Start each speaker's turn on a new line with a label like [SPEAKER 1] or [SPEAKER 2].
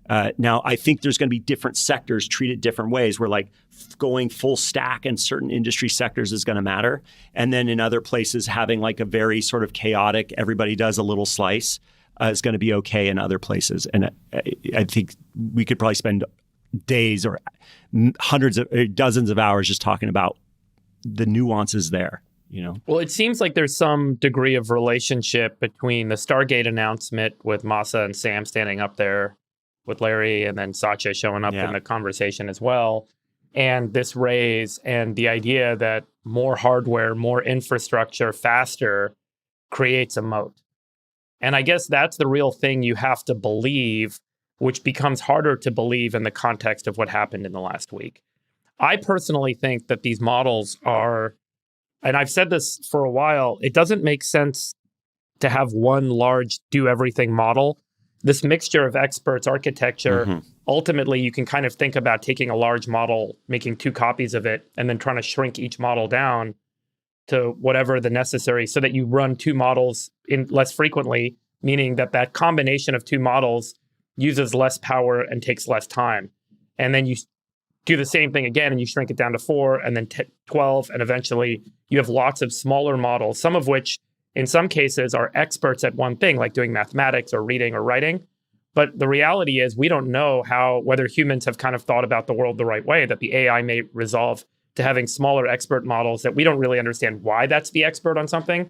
[SPEAKER 1] Now, I think there's going to be different sectors treated different ways where like going full stack in certain industry sectors is going to matter. And then in other places, having like a very sort of chaotic, everybody does a little slice is going to be okay in other places. And I think we could probably spend days or dozens of hours just talking about the nuances there.
[SPEAKER 2] Well, it seems like there's some degree of relationship between the Stargate announcement with Masa and Sam standing up there with Larry and then Satya showing up in the conversation as well, and this raise and the idea that more hardware, more infrastructure, faster creates a moat. And I guess that's the real thing you have to believe, which becomes harder to believe in the context of what happened in the last week. I personally think that these models are, and I've said this for a while, it doesn't make sense to have one large do-everything model. This mixture of experts, architecture, ultimately you can kind of think about taking a large model, making 2 copies of it, and then trying to shrink each model down to whatever the necessary, so that you run 2 models in less frequently, meaning that that combination of 2 models uses less power and takes less time. And then you do the same thing again and you shrink it down to 4 and then 12. And eventually you have lots of smaller models, some of which in some cases are experts at one thing, like doing mathematics or reading or writing. But the reality is we don't know whether humans have kind of thought about the world the right way, that the AI may resolve to having smaller expert models that we don't really understand why that's the expert on something.